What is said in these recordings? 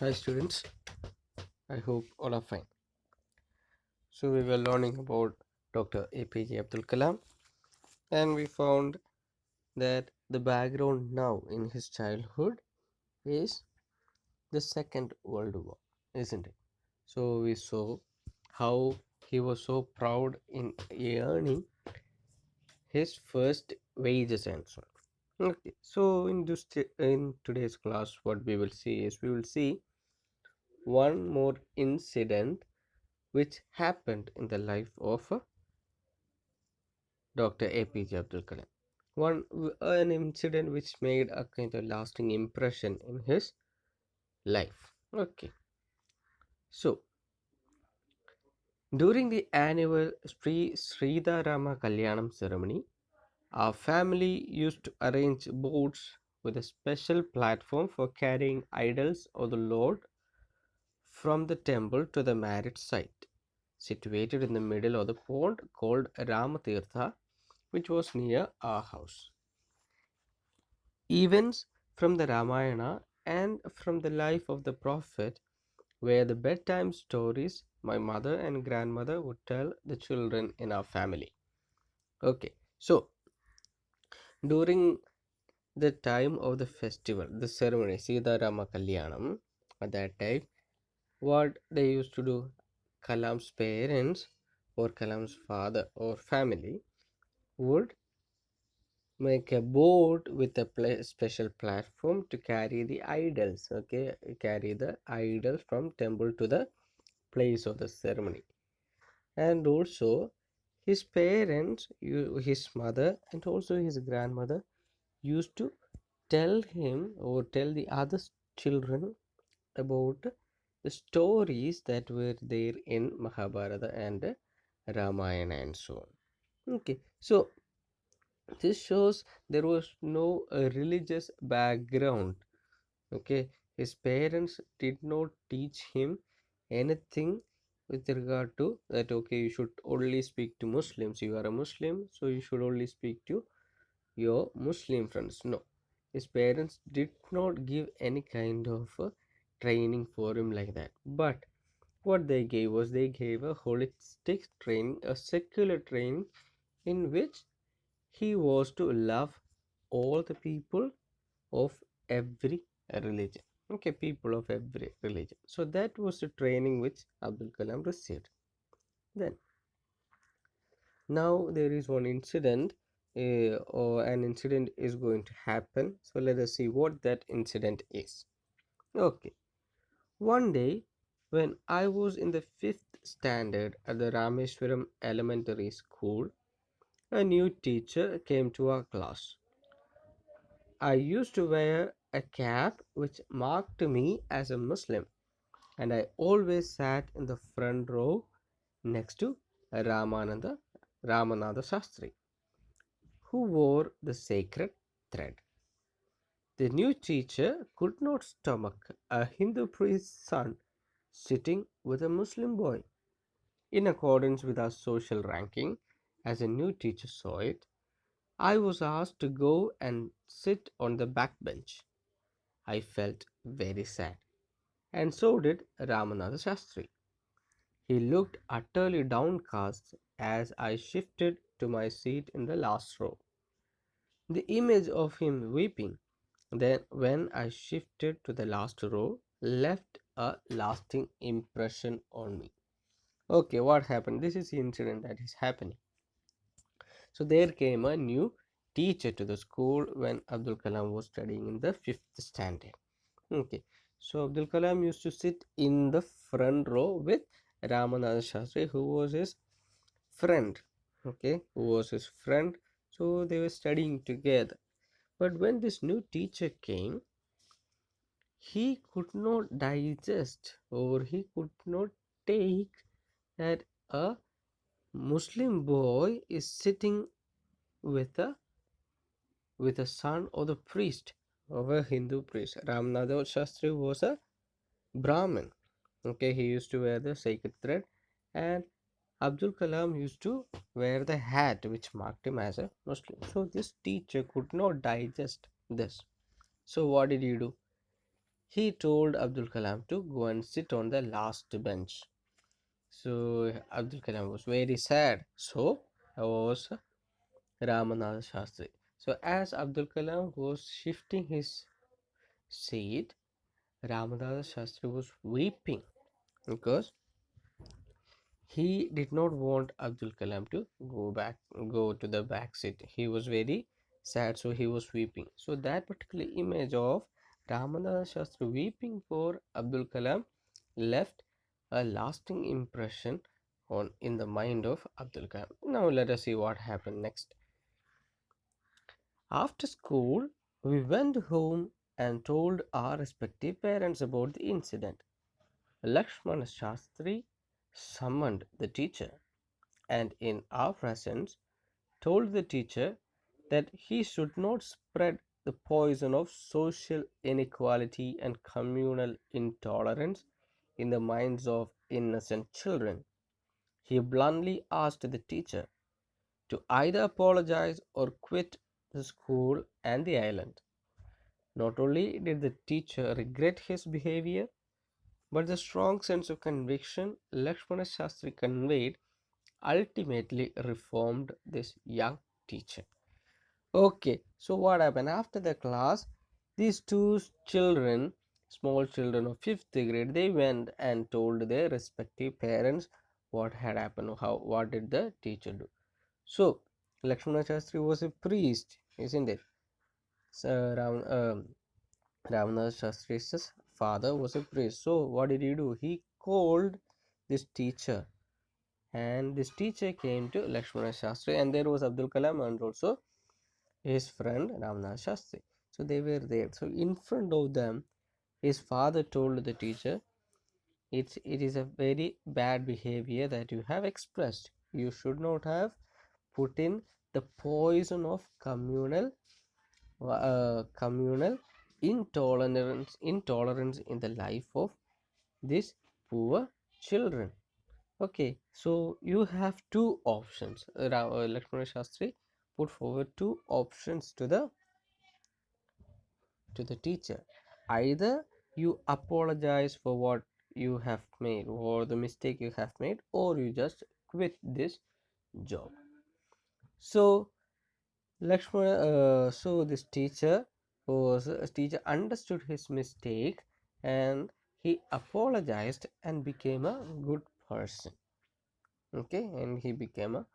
Hi students, I hope all are fine. So we were learning about Dr. APJ Abdul Kalam and we found that the background now in his childhood is the Second World War, isn't it? So we saw how he was so proud in earning his first wages and so on. Okay, so in today's class, what we will see is we will see one more incident which happened in the life of Dr. APJ Abdul Kalam. An incident which made a kind of lasting impression in his life. Okay, so during the annual Sridharama Rama Kalyanam ceremony, our family used to arrange boats with a special platform for carrying idols of the Lord from the temple to the marriage site, situated in the middle of the pond called Ramatirtha, which was near our house. Events from the Ramayana and from the life of the Prophet were the bedtime stories my mother and grandmother would tell the children in our family. Okay, so during the time of the festival, the ceremony, Sita Rama Kalyanam, at that time, what they used to do, Kalam's parents or Kalam's father or family would make a boat with a special platform to carry the idols. Okay, carry the idols from temple to the place of the ceremony. And also his parents, his mother and also his grandmother used to tell him or tell the other children about the stories that were there in Mahabharata and Ramayana and so on. Okay, so this shows there was no religious background. Okay, his parents did not teach him anything with regard to that. Okay, you should only speak to Muslims. You are a Muslim, so you should only speak to your Muslim friends. No, his parents did not give any kind of training for him like that. But what they gave was they gave a holistic training, a secular training in which he was to love all the people of every religion. Okay, people of every religion. So that was the training which Abdul Kalam received. Then, now there is one incident, or an incident is going to happen. So let us see what that incident is. Okay, one day when I was in the fifth standard at the Rameshwaram Elementary School, a new teacher came to our class. I used to wear a cap which marked me as a Muslim, and I always sat in the front row next to Ramananda Shastri, who wore the sacred thread. The new teacher could not stomach a Hindu priest's son sitting with a Muslim boy. In accordance with our social ranking, as a new teacher saw it, I was asked to go and sit on the back bench. I felt very sad, and so did Ramanatha Shastri. He looked utterly downcast as I shifted to my seat in the last row. The image of him weeping, then when I shifted to the last row, left a lasting impression on me. Okay, what happened? This is the incident that is happening. So there came a new teacher to the school when Abdul Kalam was studying in the fifth standard. Okay, so Abdul Kalam used to sit in the front row with Ramanatha Shastri, who was his friend. Okay, who was his friend. So they were studying together. But when this new teacher came, he could not digest or he could not take that a Muslim boy is sitting with a son of the priest of a Hindu priest. Ramanatha Shastri was a Brahmin. Okay, he used to wear the sacred thread, and Abdul Kalam used to wear the hat which marked him as a Muslim. So this teacher could not digest this. So what did he do? he told Abdul Kalam to go and sit on the last bench. So Abdul Kalam was very sad. So was Ramanatha Shastri. So as Abdul Kalam was shifting his seat, Ramanatha Shastri was weeping because he did not want Abdul Kalam to go to the back seat. He was very sad, so he was weeping. So that particular image of Ramanatha Shastri weeping for Abdul Kalam left a lasting impression on in the mind of Abdul Kalam. Now let us see what happened next. After school, we went home and told our respective parents about the incident. Lakshmana Shastri summoned the teacher and in our presence told the teacher that he should not spread the poison of social inequality and communal intolerance in the minds of innocent children. He bluntly asked the teacher to either apologize or quit the school and the island. Not only did the teacher regret his behavior, but the strong sense of conviction Lakshmana Shastri conveyed ultimately reformed this young teacher. Okay, so what happened after the class? These two children, small children of fifth grade, they went and told their respective parents what had happened. What did the teacher do? So Lakshmana Shastri was a priest, isn't it? So, Ramnath Shastri's father was a priest. So what did he do? He called this teacher, and this teacher came to Lakshmana Shastri, and there was Abdul Kalam and also his friend Ramnath Shastri. So they were there. So in front of them, his father told the teacher, it is a very bad behavior that you have expressed. You should not have put in the poison of communal intolerance in the life of these poor children. Okay, so you have two options. Lakshmana Shastri put forward two options to the teacher. Either you apologize for what you have made or the mistake you have made, or you just quit this job. So so this teacher understood his mistake, and he apologized and became a good person. Okay, and he became a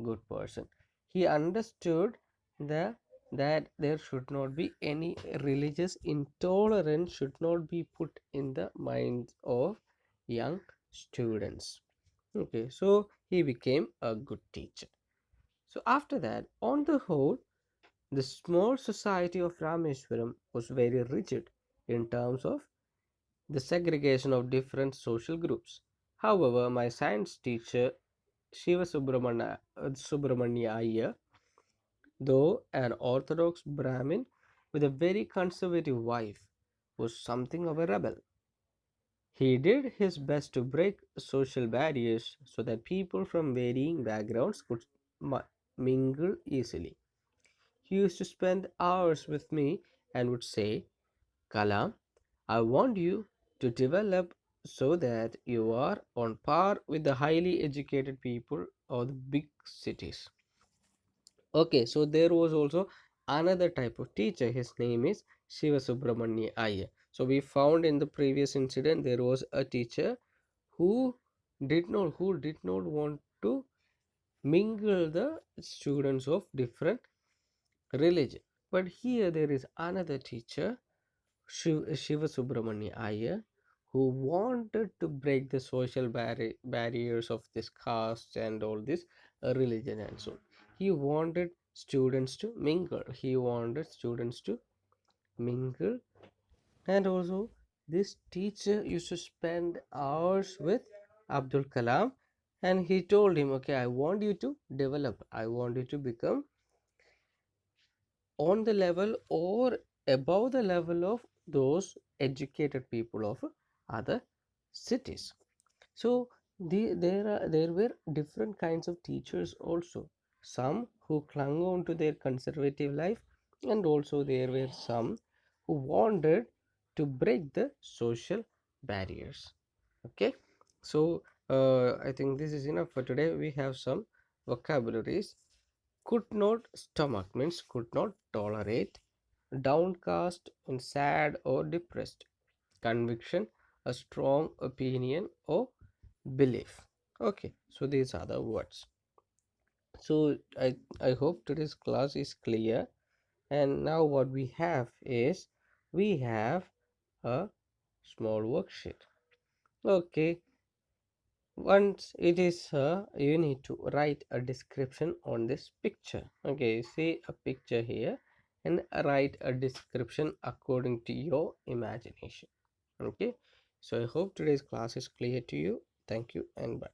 good person. He understood the that there should not be any religious intolerance should not be put in the minds of young students. Okay, so he became a good teacher. So after that, on the whole, the small society of Rameswaram was very rigid in terms of the segregation of different social groups. However, my science teacher Shiva Subramanya Iyer, though an orthodox Brahmin with a very conservative wife, was something of a rebel. He did his best to break social barriers so that people from varying backgrounds could mingle easily. He used to spend hours with me and would say, Kalam, I want you to develop so that you are on par with the highly educated people of the big cities. Okay, so there was also another type of teacher. His name is Shiva Subramanya Iyer. So we found in the previous incident there was a teacher who did not want to mingle the students of different religion. But here there is another teacher, Shiva Subramanya Iyer, who wanted to break the social barriers of this caste and all this religion and so on. He wanted students to mingle. He wanted students to mingle, and also this teacher used to spend hours with Abdul Kalam, and he told him, "Okay, I want you to develop. I want you to become on the level or above the level of those educated people of other cities." So there were different kinds of teachers also. Some who clung on to their conservative life, and also there were some who wanted to break the social barriers. Okay, so I think this is enough for today. We have some vocabularies. Could not stomach means could not tolerate, downcast and sad or depressed. Conviction, a strong opinion or belief. Okay, so these are the words. So I hope today's class is clear. And now what we have is we have a small worksheet. Okay, once it is you need to write a description on this picture. Okay, see a picture here and write a description according to your imagination. Okay, so I hope today's class is clear to you. Thank you and bye.